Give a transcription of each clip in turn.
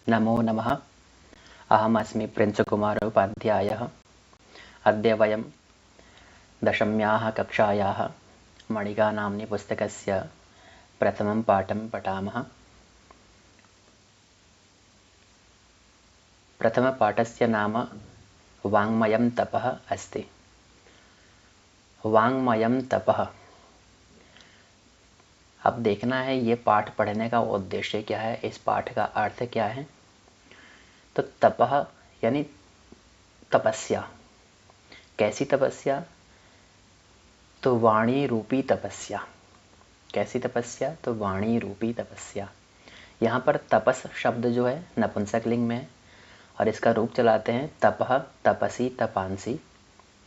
नमो नमः। अहमस्मि प्रिंसकुमारोपाध्यायः। अद्य वयं दशम्याः कक्षायाः मणिका नाम्नि पुस्तकस्य प्रथमं पाठं पठामः। प्रथमपाठस्य नाम वाङ्मयं तपः अस्ति। वाङ्मयं तपः। अब देखना है ये पाठ पढ़ने का उद्देश्य क्या है, इस पाठ का अर्थ क्या है। तो तपः यानी तपस्या। कैसी तपस्या? तो वाणी रूपी तपस्या। कैसी तपस्या? तो वाणी रूपी तपस्या। यहाँ पर तपस शब्द जो है नपुंसकलिंग में है और इसका रूप चलाते हैं तपः तपसी तपांसी।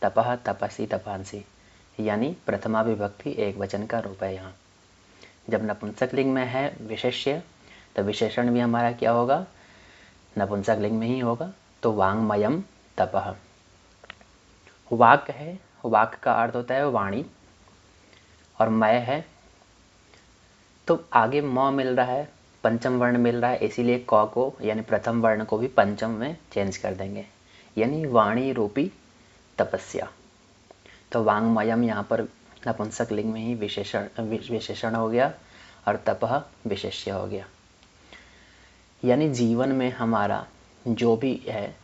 तपः तपसी तपांसी यानी प्रथमा विभक्ति एक वचन का रूप है। यहाँ जब नपुंसकलिंग में है विशेष्य तो विशेषण भी हमारा क्या होगा? नपुंसकलिंग में ही होगा। तो वाङ्मयं तपः। वाक् है, वाक् का अर्थ होता है वाणी और मय है तो आगे म मिल रहा है, पंचम वर्ण मिल रहा है, इसीलिए क को यानी प्रथम वर्ण को भी पंचम में चेंज कर देंगे, यानी वाणी रूपी तपस्या। तो वाङ्मयम यहाँ पर नपुंसक लिंग में ही विशेषण हो गया और तपः विशेष्य हो गया। यानी जीवन में हमारा जो भी है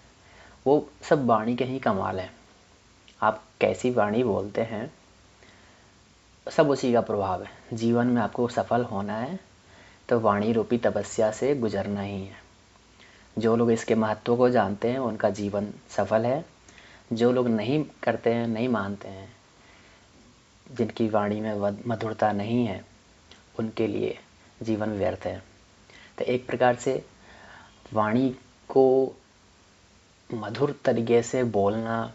वो सब वाणी के ही कमाल है। आप कैसी वाणी बोलते हैं सब उसी का प्रभाव है। जीवन में आपको सफल होना है तो वाणी रूपी तपस्या से गुजरना ही है। जो लोग इसके महत्व को जानते हैं उनका जीवन सफल है। जो लोग नहीं करते हैं, नहीं मानते हैं, जिनकी वाणी में मधुरता नहीं है, उनके लिए जीवन व्यर्थ है। तो एक प्रकार से वाणी को मधुर तरीके से बोलना,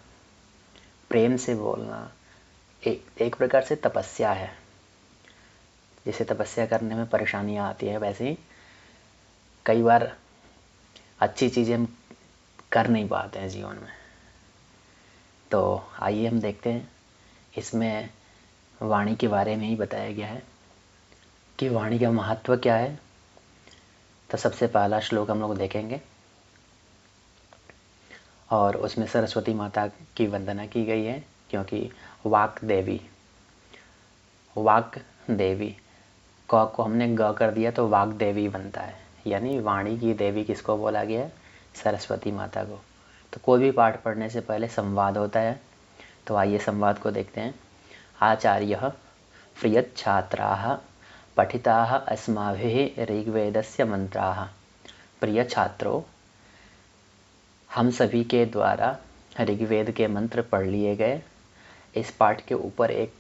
प्रेम से बोलना एक प्रकार से तपस्या है। जैसे तपस्या करने में परेशानियां आती है, वैसे ही कई बार अच्छी चीज़ें हम कर नहीं पाते हैं जीवन में। तो आइए हम देखते हैं, इसमें वाणी के बारे में ही बताया गया है कि वाणी का महत्व क्या है। तो सबसे पहला श्लोक हम लोग देखेंगे और उसमें सरस्वती माता की वंदना की गई है, क्योंकि वाक देवी, वाक देवी, क को हमने ग कर दिया तो वाक देवी बनता है, यानी वाणी की देवी किसको बोला गया है? सरस्वती माता को। तो कोई भी पाठ पढ़ने से पहले संवाद होता है, तो आइए संवाद को देखते हैं। आचार्यः प्रियत छात्राः पठिताः अस्माभिः ऋग्वेदस्य मंत्राः। प्रिय छात्रों, हम सभी के द्वारा ऋग्वेद के मंत्र पढ़ लिए गए। इस पाठ के ऊपर एक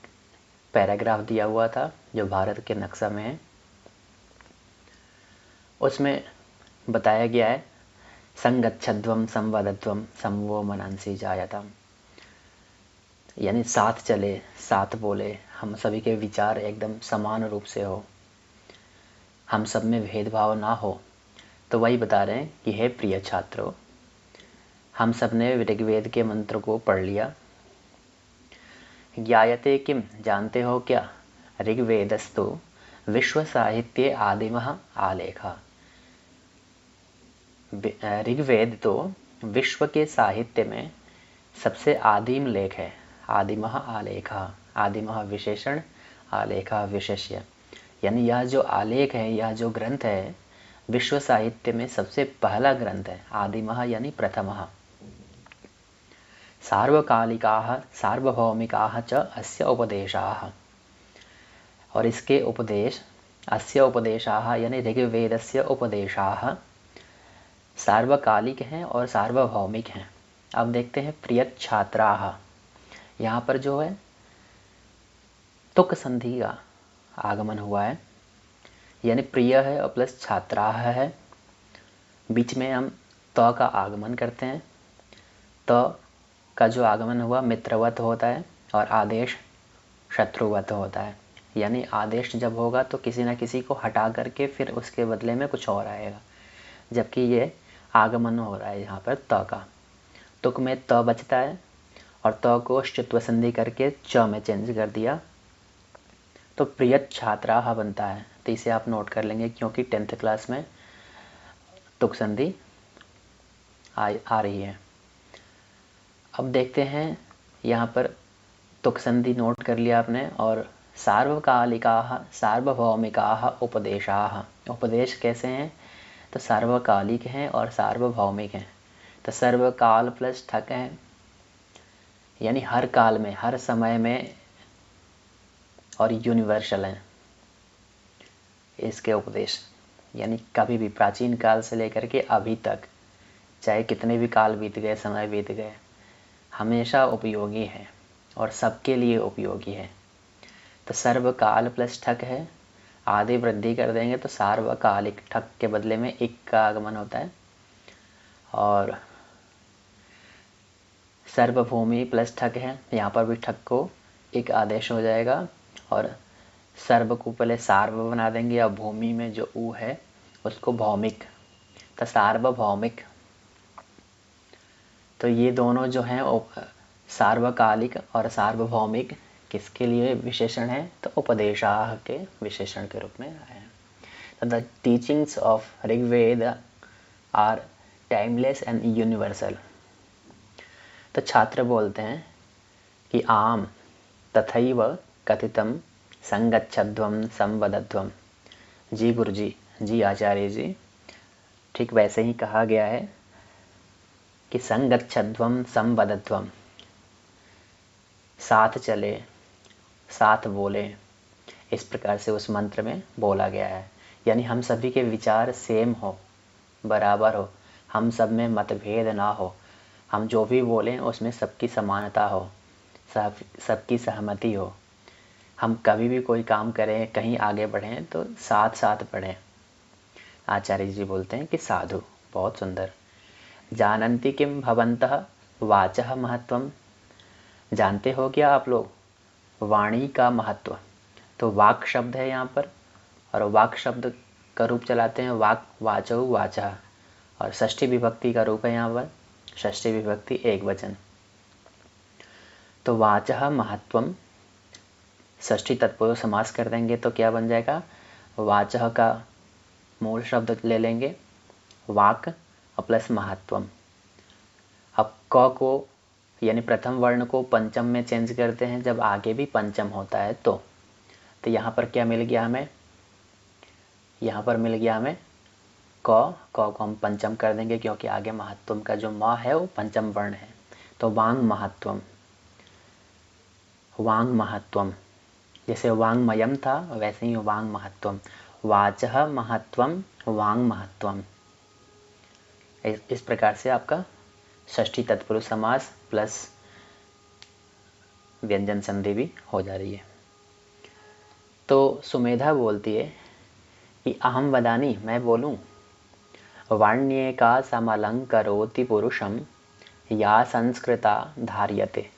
पैराग्राफ दिया हुआ था जो भारत के नक्शा में है। उसमें बताया गया है संगच्छध्वम संवदध्वम समवो मनांसी जायताम, यानी साथ चले, साथ बोले, हम सभी के विचार एकदम समान रूप से हो, हम सब में भेदभाव ना हो। तो वही बता रहे हैं कि हे प्रिय छात्रों, हम सब ने ऋग्वेद के मंत्र को पढ़ लिया। ज्ञायते किम, जानते हो क्या? ऋग्वेदस्तु विश्व साहित्य आदिमः आलेखः। ऋग्वेद तो विश्व के साहित्य में सबसे आदिम लेख है। आदिमः आलेखः, आदिमः विशेषण, आलेखः विशेष्य, यानी यह जो आलेख है, यह जो ग्रंथ है विश्व साहित्य में सबसे पहला ग्रंथ है। आदिमः यानी प्रथमः। सार्वकालिकाः सार्वभौमिकाः च अस्य उपदेशाः, और इसके उपदेश, अस्य उपदेशाः यानी ऋग्वेदस्य उपदेशाः सार्वकालिक हैं और सार्वभौमिक हैं। अब देखते हैं प्रियत छात्राः। यहाँ पर जो है तुक संधि का आगमन हुआ है, यानी प्रिय है और प्लस छात्राः है, बीच में हम त का आगमन करते हैं। त का जो आगमन हुआ मित्रवत होता है और आदेश शत्रुवत होता है, यानी आदेश जब होगा तो किसी न किसी को हटा करके फिर उसके बदले में कुछ और आएगा, जबकि ये आगमन हो रहा है यहाँ पर त का। तुक में त बचता है और त को ष्टुत्व संधि करके च में चेंज कर दिया तो प्रियत छात्राः बनता है। तो इसे आप नोट कर लेंगे, क्योंकि 10th क्लास में तुक संधि आ रही है। अब देखते हैं यहाँ पर तुक संधि नोट कर लिया आपने। और सार्वकालिकाः सार्वभौमिकाः उपदेशाः, उपदेश कैसे हैं तो सार्वकालिक हैं और सार्वभौमिक हैं। तो सर्वकाल प्लस ठक है, यानी हर काल में, हर समय में, और यूनिवर्सल हैं इसके उपदेश। यानी कभी भी प्राचीन काल से लेकर के अभी तक, चाहे कितने भी काल बीत गए, समय बीत गए, हमेशा उपयोगी है और सबके लिए उपयोगी है। तो सर्वकाल प्लस ठक है, आदि वृद्धि कर देंगे तो सार्वकालिक, ठक के बदले में एक का आगमन होता है। और सर्वभूमि प्लस ठक है, यहाँ पर भी ठक को एक आदेश हो जाएगा। और सर्व को पहले सार्व बना देंगे और भूमि में जो ऊ है उसको भौमिक, तो सार्वभौमिक। तो ये दोनों जो हैं सार्वकालिक और सार्वभौमिक किसके लिए विशेषण है तो उपदेशाः के विशेषण के रूप में आए हैं। तो the teachings of Rigveda are timeless and universal. तो छात्र बोलते हैं कि आम तथैव कथितम संगच्छध्वम संवदध्वम। जी गुरु जी, जी आचार्य जी, ठीक वैसे ही कहा गया है कि संगच्छध्वम संवदध्वम, साथ चले, साथ बोले, इस प्रकार से उस मंत्र में बोला गया है। यानी हम सभी के विचार सेम हो, बराबर हो, हम सब में मतभेद ना हो, हम जो भी बोलें उसमें सबकी समानता हो, सबकी सहमति हो। हम कभी भी कोई काम करें, कहीं आगे बढ़ें तो साथ साथ बढ़ें। आचार्य जी बोलते हैं कि साधु, बहुत सुंदर। जानन्ति किम भवन्तः वाचः महत्वम। जानते हो क्या आप लोग वाणी का महत्व। तो वाक शब्द है यहाँ पर, और वाक शब्द का रूप चलाते हैं वाक, वाचौ वाचा, और षष्ठी विभक्ति का रूप है यहाँ पर, षष्ठी विभक्ति एक वचन। तो वाचः महत्वम, षष्ठी तत्पुरुष समास कर देंगे तो क्या बन जाएगा, वाचः का मूल शब्द ले लेंगे वाक और प्लस महत्वम। अब क को यानी प्रथम वर्ण को पंचम में चेंज करते हैं जब आगे भी पंचम होता है तो यहाँ पर क्या मिल गया हमें, यहाँ पर मिल गया हमें क को हम पंचम कर देंगे क्योंकि आगे महत्वम का जो म है वो पंचम वर्ण है। तो वांग महत्वम, वांग महत्वम, जैसे वांगमयम था वैसे ही वांग महत्वम। वाचः महत्वम वांग महत्वम, इस प्रकार से आपका षष्ठी तत्पुरुष समास प्लस व्यंजन संधि भी हो जा रही है। तो सुमेधा बोलती है कि अहम वदानी, मैं बोलूं, वाण्ये का समलंकरोति पुरुषम या संस्कृता धार्यते।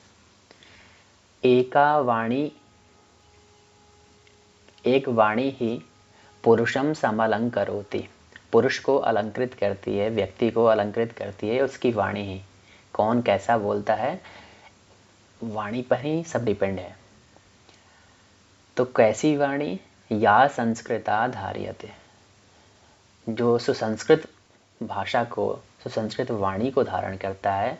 एका वाणी, एक वाणी ही पुरुषम समलंकरोति, पुरुष को अलंकृत करती है, व्यक्ति को अलंकृत करती है उसकी वाणी ही। कौन कैसा बोलता है, वाणी पर ही सब डिपेंड है। तो कैसी वाणी, या संस्कृता धार्यते, जो सुसंस्कृत भाषा को, सुसंस्कृत वाणी को धारण करता है,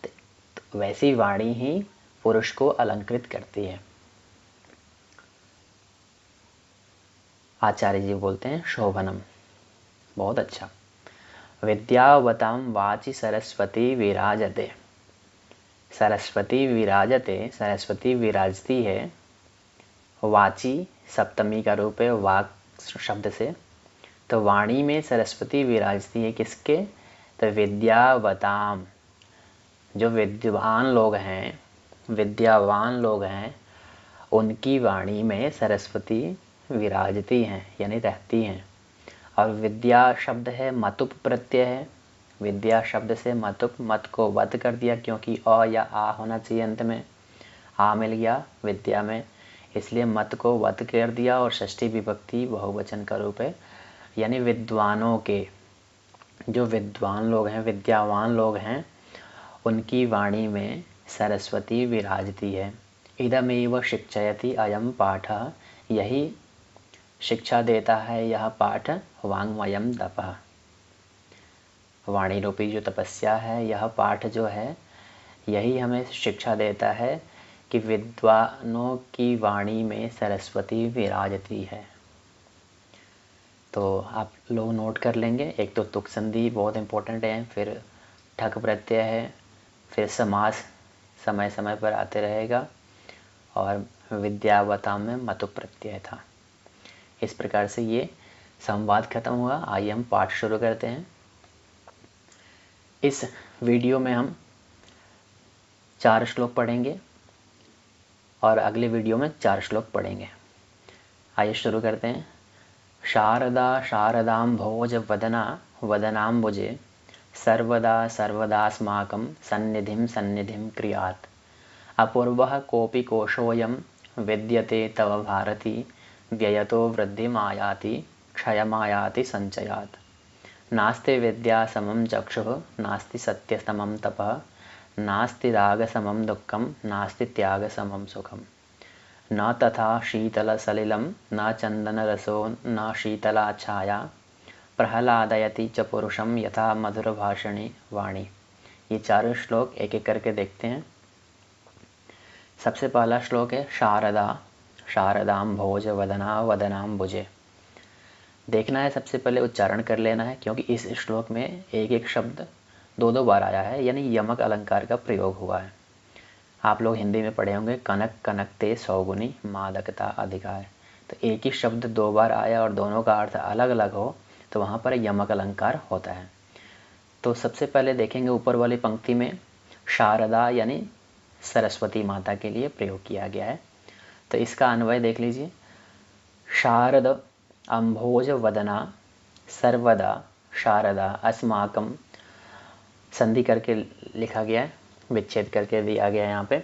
तो वैसी वाणी ही पुरुष को अलंकृत करती है। आचार्य जी बोलते हैं शोभनम, बहुत अच्छा। विद्यावतां वाचि सरस्वती विराजते, सरस्वती विराजते, सरस्वती विराजती है। वाची सप्तमी का रूप है वाक शब्द से, तो वाणी में सरस्वती विराजती है किसके, तो विद्यावताम, जो विद्वान लोग हैं, विद्यावान लोग हैं, उनकी वाणी में सरस्वती विराजती हैं यानी रहती हैं। और विद्या शब्द है मतुप प्रत्यय है, विद्या शब्द से मतुप, मत को वध कर दिया क्योंकि अ या आ होना चाहिए अंत में, आ मिल गया विद्या में, इसलिए मत को वध कर दिया। और षष्ठी विभक्ति बहुवचन का रूप है, यानी विद्वानों के, जो विद्वान लोग हैं, विद्यावान लोग हैं, उनकी वाणी में सरस्वती विराजती है। इदमेव शिक्षयति अयम पाठ, यही शिक्षा देता है यह पाठ वांगमयम तपः। वाणी रूपी जो तपस्या है, यह पाठ जो है यही हमें शिक्षा देता है कि विद्वानों की वाणी में सरस्वती विराजती है। तो आप लोग नोट कर लेंगे। एक तो तुक संधि बहुत इम्पोर्टेंट है, फिर ठक प्रत्यय है, फिर समास समय समय पर आते रहेगा, और विद्यावताम में मतु प्रत्यय था। इस प्रकार से ये संवाद खत्म हुआ। आइए हम पाठ शुरू करते हैं। इस वीडियो में हम 4 श्लोक पढ़ेंगे और अगले वीडियो में 4 श्लोक पढ़ेंगे। आइए शुरू करते हैं। शारदा शारदाम्भोज वदना वदनाम्बुजे सर्वदा सर्वदास्माकं सन्निधिं सन्निधिं क्रियात्। अपूर्वः कोऽपि कोशोऽयं विद्यते तव भारती व्ययतो वृद्धिमायाति क्षयमायाति संचयात्। नास्ति विद्या समं चक्षुः नास्ति सत्य समं तपः नास्ति राग समं दुःखं नास्ति त्याग समं सुखम्। न तथा शीतल सलिलं न चंदन रसो न शीतला छाया प्रहलादयति च पुरुषं यथा मधुर भाषणी वाणी। ये 4 श्लोक एक एक करके देखते हैं। सबसे पहला श्लोक है शारदा शारदाम्भोज वदना वदनाम्बुजे। देखना है, सबसे पहले उच्चारण कर लेना है, क्योंकि इस श्लोक में एक एक शब्द 2 बार आया है, यानी यमक अलंकार का प्रयोग हुआ है। आप लोग हिंदी में पढ़े होंगे कनक कनकते सौगुनी मादकता अधिकार। तो एक ही शब्द 2 बार आया और दोनों का अर्थ अलग अलग हो तो वहाँ पर यमक अलंकार होता है। तो सबसे पहले देखेंगे ऊपर वाली पंक्ति में शारदा यानी सरस्वती माता के लिए प्रयोग किया गया है। तो इसका अन्वय देख लीजिए। शारद अम्भोज वदना सर्वदा शारदा अस्माकम, संधि करके लिखा गया है, विच्छेद करके दिया गया है यहाँ पे।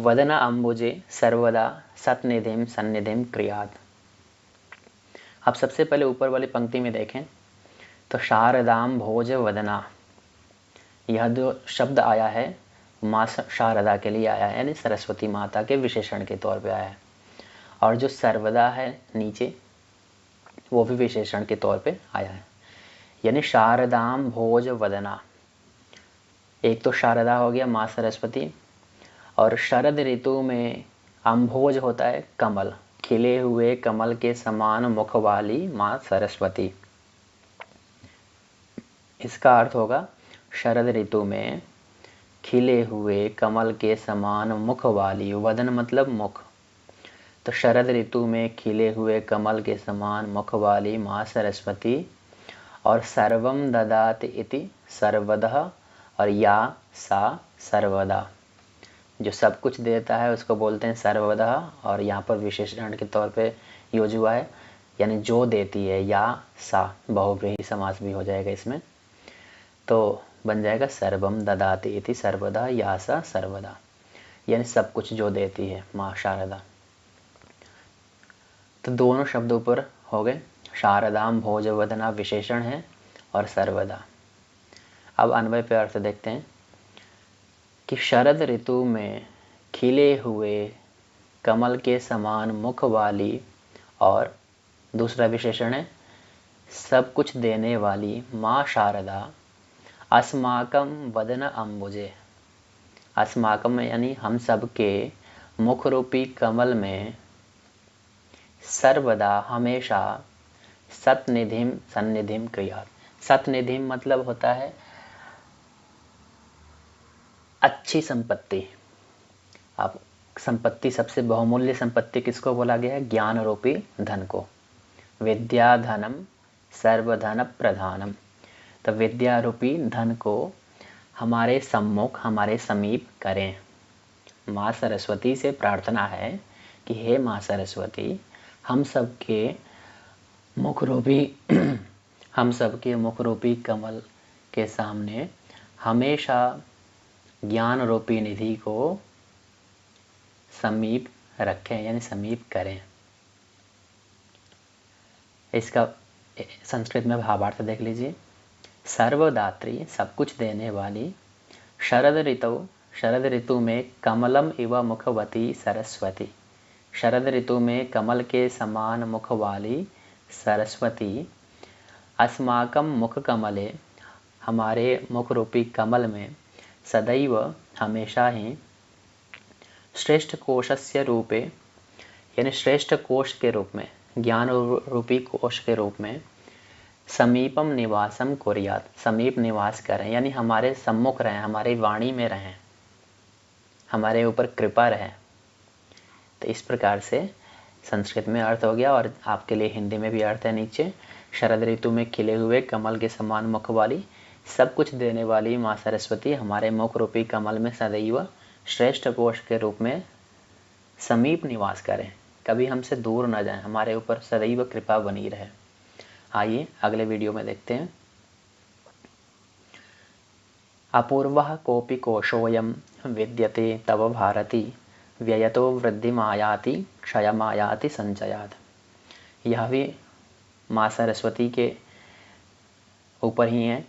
वदना अम्बुजे सर्वदा सतनिधिम सन्निधिम क्रियात्। अब सबसे पहले ऊपर वाली पंक्ति में देखें तो शारदाम भोज वदना, यह जो शब्द आया है माँ शारदा के लिए आया है, यानी सरस्वती माता के विशेषण के तौर पे आया है। और जो सर्वदा है नीचे, वो भी विशेषण के तौर पे आया है, यानी शारदाम भोज वदना। एक तो शारदा हो गया माँ सरस्वती, और शरद ऋतु में अम्भोज होता है कमल, खिले हुए कमल के समान मुख वाली माँ सरस्वती। इसका अर्थ होगा शरद ऋतु में खिले हुए कमल के समान मुख वाली, वदन मतलब मुख, तो शरद ऋतु में खिले हुए कमल के समान मुख वाली माँ सरस्वती। और सर्वम ददाति इति सर्वदः, और या सा सर्वदा, जो सब कुछ देता है उसको बोलते हैं सर्वदा, और यहाँ पर विशेषण के तौर पे यूज हुआ है, यानी जो देती है। या सा बहुव्रीहि समास भी हो जाएगा इसमें, तो बन जाएगा सर्वम ददाति इति सर्वदा या सा सर्वदा, यानी सब कुछ जो देती है माँ शारदा। तो दोनों शब्दों पर हो गए। शारदाम भोज वदना विशेषण है और सर्वदा। अब अन्वय पे अर्थ देखते हैं कि शरद ऋतु में खिले हुए कमल के समान मुख वाली, और दूसरा विशेषण है सब कुछ देने वाली माँ शारदा अस्माकम वदन अम्बुजे। अस्माकम यानी हम सब के मुख रूपी कमल में सर्वदा हमेशा सतनिधिम सन्निधिम क्रिया। सतनिधिम मतलब होता है अच्छी संपत्ति। अब संपत्ति, सबसे बहुमूल्य संपत्ति किसको बोला गया है? ज्ञान रूपी धन को। विद्या धनम सर्वधन प्रधानम। तो विद्या रूपी धन को हमारे सम्मुख, हमारे समीप करें। माँ सरस्वती से प्रार्थना है कि हे माँ सरस्वती, हम सबके मुख रूपी कमल के सामने हमेशा ज्ञान रूपी निधि को समीप रखें, यानी समीप करें। इसका संस्कृत में भावार्थ देख लीजिए। सर्वदात्री, सब कुछ देने वाली, शरद ऋतु में कमलम इव मुखवती सरस्वती। शरद ऋतु में कमल के समान मुख वाली सरस्वती अस्माकम मुख कमले, हमारे मुख रूपी कमल में सदैव हमेशा ही श्रेष्ठ कोशस्य रूपे यानी श्रेष्ठ कोश के रूप में, ज्ञान रूपी कोश के रूप में समीपम निवासम कुर्यात, समीप निवास करें यानी हमारे सम्मुख रहें, हमारी वाणी में रहें, हमारे ऊपर कृपा रहे। तो इस प्रकार से संस्कृत में अर्थ हो गया और आपके लिए हिंदी में भी अर्थ है नीचे। शरद ऋतु में खिले हुए कमल के समान मुख वाली, सब कुछ देने वाली माँ सरस्वती हमारे मुख रूपी कमल में सदैव श्रेष्ठ कोश के रूप में समीप निवास करें, कभी हमसे दूर न जाएं, हमारे ऊपर सदैव कृपा बनी रहे। आइए अगले वीडियो में देखते हैं। अपूर्वः कोऽपि कोशोऽयं विद्यते तव भारती व्ययतो वृद्धिमायाति क्षयमायाति संचयात्। यह भी माँ सरस्वती के ऊपर ही है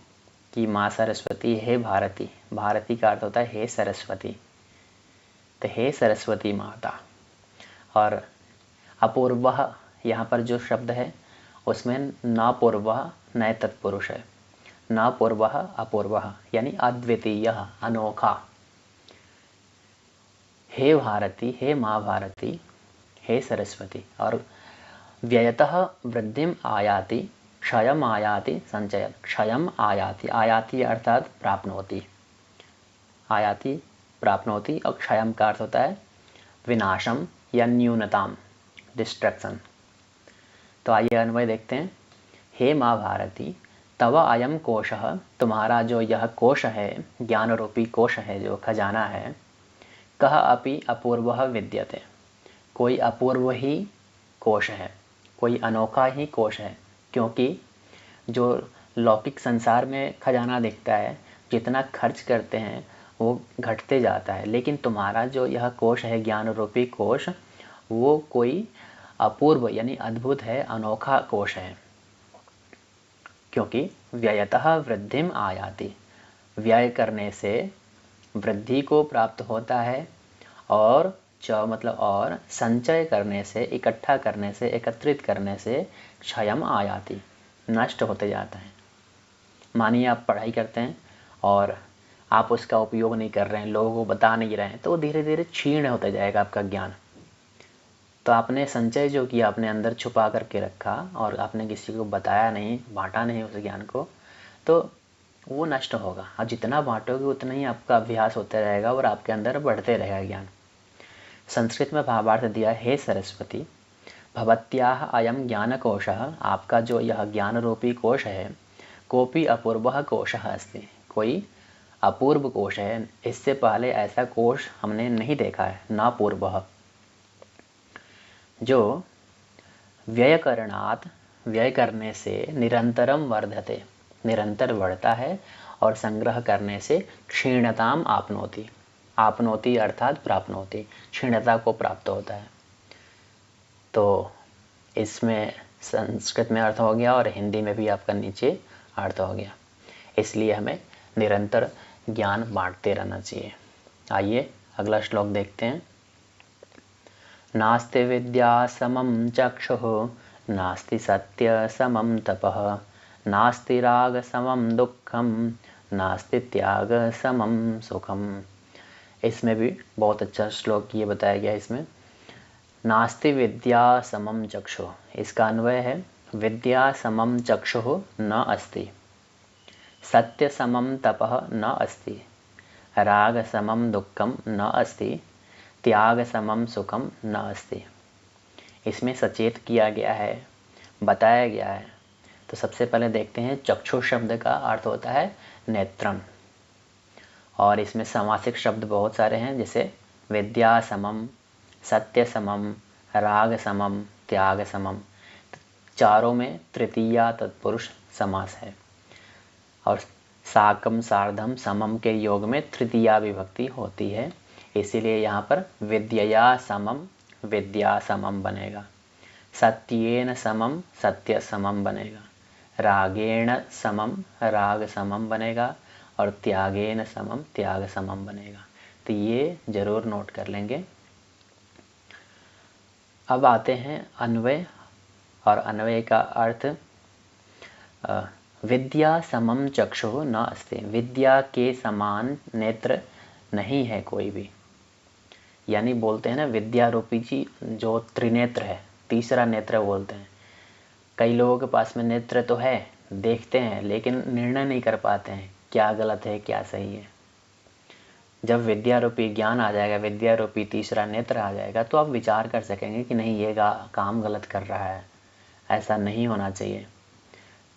कि माँ सरस्वती हे भारती, भारती का अर्थ होता है हे सरस्वती, तो हे सरस्वती माता। और अपूर्वः यहाँ पर जो शब्द है उसमें न पूर्वः नए तत्पुरुष है, न पूर्वः अपूर्वः यानी अद्वितीय, अनोखा। हे भारती, हे माँ भारती, हे सरस्वती। और व्ययतः वृद्धिम आयाति क्षयम आयाति संचयत, क्षयम आयाति, आयाति अर्थात प्राप्नोति, आयाति प्राप्नोति, और क्षयम का अर्थ होता है विनाशम या न्यूनताम, डिस्ट्रक्शन। तो आइए अन्वय देखते हैं। हे माँ भारती, तव अयम कोशः, तुम्हारा जो यह कोश है, ज्ञान रूपी कोश है, जो खजाना है, कह अपि अपूर्वः विद्यते, कोई अपूर्व ही कोश है, कोई अनोखा ही कोश है। क्योंकि जो लौकिक संसार में खजाना दिखता है, जितना खर्च करते हैं वो घटते जाता है, लेकिन तुम्हारा जो यह कोश है, ज्ञान रूपी कोश, वो कोई अपूर्व यानी अद्भुत है, अनोखा कोश है। क्योंकि व्ययतः वृद्धिम आयाति, व्यय करने से वृद्धि को प्राप्त होता है, और मतलब और संचय करने से, इकट्ठा करने से, एकत्रित करने से क्षयम आयाति, नष्ट होते जाता है। मानिए आप पढ़ाई करते हैं और आप उसका उपयोग नहीं कर रहे हैं, लोगों को बता नहीं रहे हैं, तो धीरे धीरे क्षीण होता जाएगा आपका ज्ञान। तो आपने संचय जो किया, अपने अंदर छुपा करके रखा और आपने किसी को बताया नहीं, बांटा नहीं उस ज्ञान को, तो वो नष्ट होगा। और जितना बांटोगे उतना ही आपका अभ्यास होता रहेगा और आपके अंदर बढ़ते रहेगा ज्ञान। संस्कृत में भावार्थ दिया, हे सरस्वती, भवत्याः अयम ज्ञानकोशः, आपका जो यह ज्ञान रूपी कोश है, कोपि अपूर्वः कोशः अस्ति, कोई अपूर्व कोश है, इससे पहले ऐसा कोश हमने नहीं देखा है, न पूर्वः, जो व्यय करणात्, व्यय करने से निरंतरम वर्धते, निरंतर बढ़ता है, और संग्रह करने से क्षीणताम आपनोति, आपनोति अर्थात प्राप्नोति, क्षीणता को प्राप्त होता है। तो इसमें संस्कृत में अर्थ हो गया और हिंदी में भी आपका नीचे अर्थ हो गया। इसलिए हमें निरंतर ज्ञान बांटते रहना चाहिए। आइए अगला श्लोक देखते हैं। नास्ति विद्या समम चक्षुः, नास्ति सत्य समम तपः, नास्ति राग समम दुःखम, नास्ति त्याग समम सुखम। इसमें भी बहुत अच्छा श्लोक ये बताया गया। इसमें नास्ति विद्या समम चक्षुः, इसका अन्वय है विद्या समम चक्षुः न अस्ति, सत्य समम तपः न अस्ति, राग समम दुःखम न अस्ति, त्याग समम सुखम न अस्ति। इसमें सचेत किया गया है, बताया गया है। तो सबसे पहले देखते हैं, चक्षु शब्द का अर्थ होता है नेत्रम, और इसमें समासिक शब्द बहुत सारे हैं, जैसे विद्या समम, सत्य समम, राग समम, त्याग समम। चारों में तृतीया तत्पुरुष समास है, और साकम सार्धम समम के योग में तृतीया विभक्ति होती है। इसीलिए यहाँ पर विद्यया समम, विद्या समम बनेगा, सत्येन समम, सत्य समम बनेगा, रागेण समम, राग समम बनेगा, और त्यागेन समम, त्याग समम बनेगा। तो ये जरूर नोट कर लेंगे। अब आते हैं अन्वय, और अन्वय का अर्थ विद्या समम चक्षु न अस्ति, विद्या के समान नेत्र नहीं है कोई भी। यानी बोलते हैं ना विद्या रूपी जी जो त्रिनेत्र है, तीसरा नेत्र बोलते हैं। कई लोगों के पास में नेत्र तो है, देखते हैं लेकिन निर्णय नहीं कर पाते हैं क्या गलत है क्या सही है। जब विद्या रूपी ज्ञान आ जाएगा, विद्या रूपी तीसरा नेत्र आ जाएगा, तो आप विचार कर सकेंगे कि नहीं ये काम गलत कर रहा है, ऐसा नहीं होना चाहिए।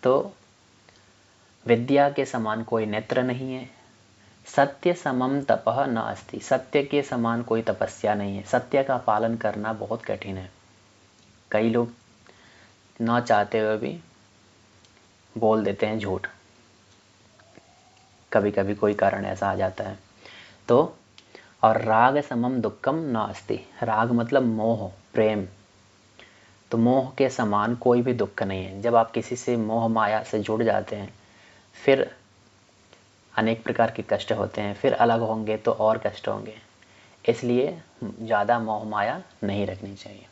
तो विद्या के समान कोई नेत्र नहीं है। सत्य समम तपः न अस्ति, सत्य के समान कोई तपस्या नहीं है। सत्य का पालन करना बहुत कठिन है। कई लोग ना चाहते हुए भी बोल देते हैं झूठ, कभी कभी कोई कारण ऐसा आ जाता है। तो और राग समम दुक्खम न अस्ति, राग मतलब मोह, प्रेम। तो मोह के समान कोई भी दुख नहीं है। जब आप किसी से मोह माया से जुड़ जाते हैं, फिर अनेक प्रकार के कष्ट होते हैं, फिर अलग होंगे तो और कष्ट होंगे। इसलिए ज़्यादा मोह माया नहीं रखनी चाहिए।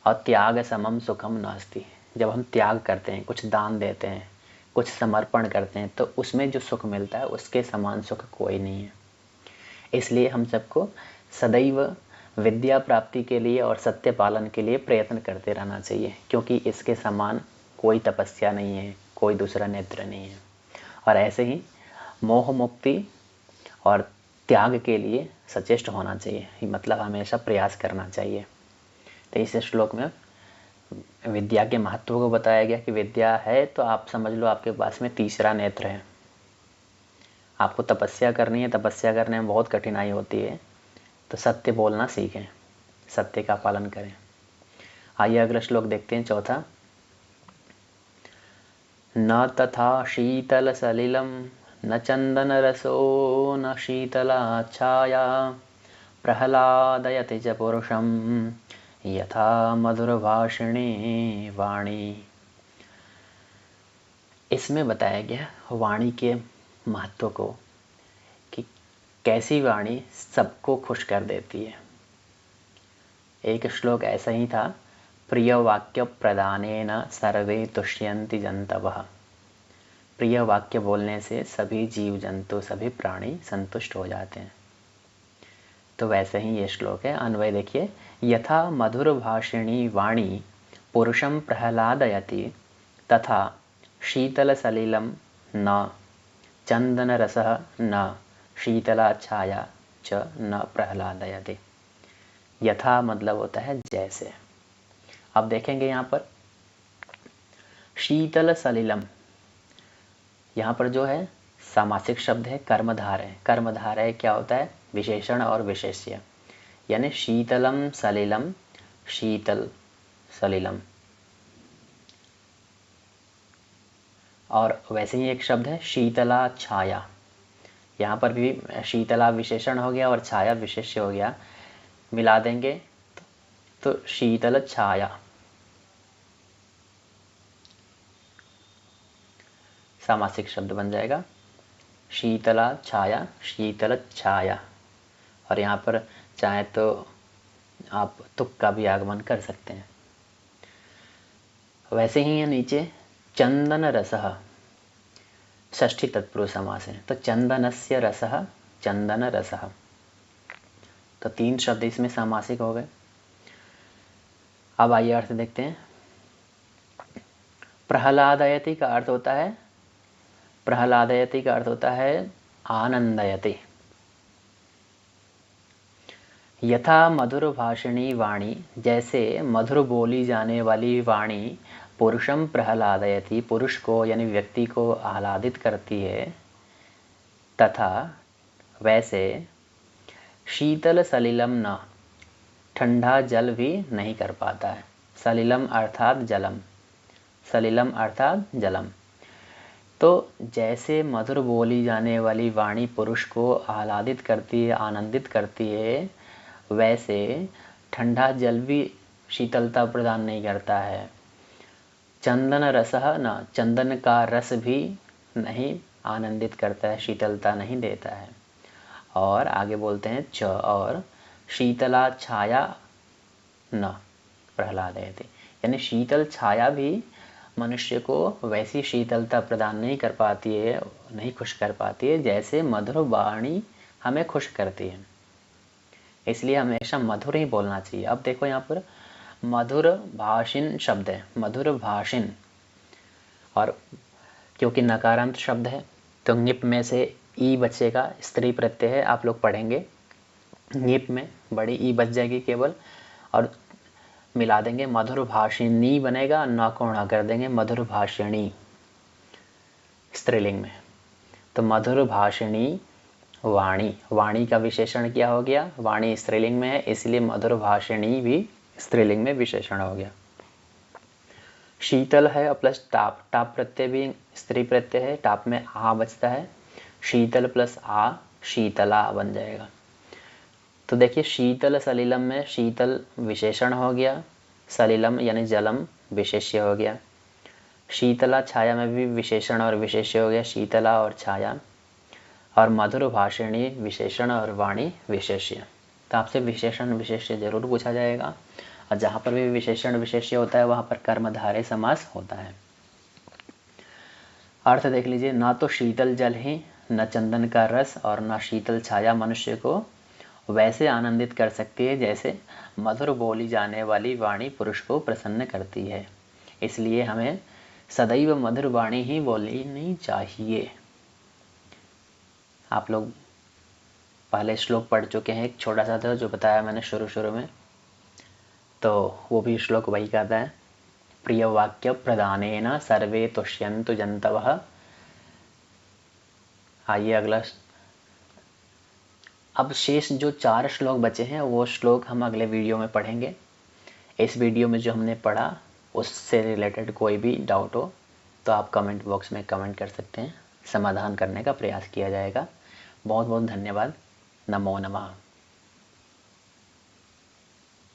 और त्याग समम सुखम नास्ति, जब हम त्याग करते हैं, कुछ दान देते हैं, कुछ समर्पण करते हैं, तो उसमें जो सुख मिलता है उसके समान सुख कोई नहीं है। इसलिए हम सबको सदैव विद्या प्राप्ति के लिए और सत्य पालन के लिए प्रयत्न करते रहना चाहिए, क्योंकि इसके समान कोई तपस्या नहीं है, कोई दूसरा नेत्र नहीं है। और ऐसे ही मोह मुक्ति और त्याग के लिए सचेष्ट होना चाहिए, मतलब हमेशा प्रयास करना चाहिए। तो इस श्लोक में विद्या के महत्व को बताया गया कि विद्या है तो आप समझ लो आपके पास में तीसरा नेत्र है। आपको तपस्या करनी है, तपस्या करने में बहुत कठिनाई होती है, तो सत्य बोलना सीखें, सत्य का पालन करें। आइए अगला श्लोक देखते हैं, चौथा। न तथा शीतल सलिलम न चंदन रसो न शीतला छाया प्रहलादयति च पुरुषम यथा मधुरभाषिणी वाणी। इसमें बताया गया वाणी के महत्व को, कि कैसी वाणी सबको खुश कर देती है। एक श्लोक ऐसा ही था, प्रिय वाक्य प्रदानेन सर्वे तुष्यन्ति जन्तवः। प्रिय वाक्य बोलने से सभी जीव जंतु, सभी प्राणी संतुष्ट हो जाते हैं। तो वैसे ही ये श्लोक है। अन्वय देखिए, यथा मधुर भाषिणी वाणी पुरुषं प्रहलादयति तथा शीतल सलिलम न चंदन रसः न शीतला छाया च न प्रहलादयति। यथा मतलब होता है जैसे। अब देखेंगे यहाँ पर शीतल सलिलम, यहाँ पर जो है सामासिक शब्द है, कर्मधारय। कर्मधारय क्या होता है? विशेषण और विशेष्य। यानी शीतलम सलिलम, शीतल सलिलम। और वैसे ही एक शब्द है शीतला छाया। यहाँ पर भी शीतला विशेषण हो गया और छाया विशेष्य हो गया, मिला देंगे तो शीतल छाया। सामासिक शब्द बन जाएगा शीतला छाया, शीतल छाया। और यहाँ पर चाहे तो आप तुक का भी आगमन कर सकते हैं। वैसे ही है नीचे चंदन रसः, षष्ठी तत्पुरुष समास है, तो चंदनस्य रसः, चंदन रसः। तो तीन शब्द इसमें सामासिक हो गए। अब आइए अर्थ देखते हैं। प्रहलादयति का अर्थ होता है, प्रहलादयति का अर्थ होता है आनंदयति। यथा मधुर भाषिणी वाणी, जैसे मधुर बोली जाने वाली वाणी पुरुषम प्रहलादयति, पुरुष को यानी व्यक्ति को आह्लादित करती है, तथा वैसे शीतल सलिलम न, ठंडा जल भी नहीं कर पाता है। सलिलम अर्थात जलम, सलिलम अर्थात जलम। तो जैसे मधुर बोली जाने वाली वाणी पुरुष को आह्लादित करती है, आनंदित करती है, वैसे ठंडा जल भी शीतलता प्रदान नहीं करता है। चंदन रसः न, चंदन का रस भी नहीं आनंदित करता है, शीतलता नहीं देता है। और आगे बोलते हैं च, और शीतला छाया न प्रहलादयति, यानी शीतल छाया भी मनुष्य को वैसी शीतलता प्रदान नहीं कर पाती है, नहीं खुश कर पाती है जैसे मधुर वाणी हमें खुश करती है। इसलिए हमेशा मधुर ही बोलना चाहिए। अब देखो यहाँ पर मधुर भाषिण शब्द है, मधुर भाषिण, और क्योंकि नकारांत शब्द है तो ङिप में से ई बचेगा, स्त्री प्रत्यय है, आप लोग पढ़ेंगे। ङिप में बड़ी ई बच जाएगी केवल, और मिला देंगे मधुर भाषिणी बनेगा, न को ण कर देंगे मधुर भाषिणी स्त्रीलिंग में। तो मधुर भाषिणी वाणी, वाणी का विशेषण क्या हो गया, वाणी स्त्रीलिंग में है इसलिए मधुर भाषिणी भी स्त्रीलिंग में विशेषण हो गया। शीतल है प्लस टाप, टाप प्रत्यय भी स्त्री प्रत्यय है, टाप में आ बचता है, शीतल प्लस आ शीतला बन जाएगा। तो देखिए शीतल सलिलम में शीतल विशेषण हो गया, सलिलम यानी जलम विशेष्य हो गया। शीतला छाया में भी विशेषण और विशेष्य हो गया, शीतला और छाया। और मधुर भाषिणी विशेषण और वाणी विशेष्य। तो आपसे विशेषण विशेष्य जरूर पूछा जाएगा, और जहाँ पर भी विशेषण विशेष्य होता है वहाँ पर कर्मधारय समास होता है। अर्थ देख लीजिए, ना तो शीतल जल ही, न चंदन का रस और न शीतल छाया मनुष्य को वैसे आनंदित कर सकती है जैसे मधुर बोली जाने वाली वाणी पुरुष को प्रसन्न करती है। इसलिए हमें सदैव मधुर वाणी ही बोलनी चाहिए। आप लोग पहले श्लोक पढ़ चुके हैं, एक छोटा सा था जो बताया मैंने शुरू में, तो वो भी श्लोक वही कहता है, प्रिय वाक्य प्रदानेन सर्वे तुष्यन्तु जन्तवः। आइए अगला। अब शेष जो 4 श्लोक बचे हैं वो श्लोक हम अगले वीडियो में पढ़ेंगे। इस वीडियो में जो हमने पढ़ा उससे रिलेटेड कोई भी डाउट हो तो आप कमेंट बॉक्स में कमेंट कर सकते हैं, समाधान करने का प्रयास किया जाएगा। बहुत बहुत धन्यवाद। नमो नमः।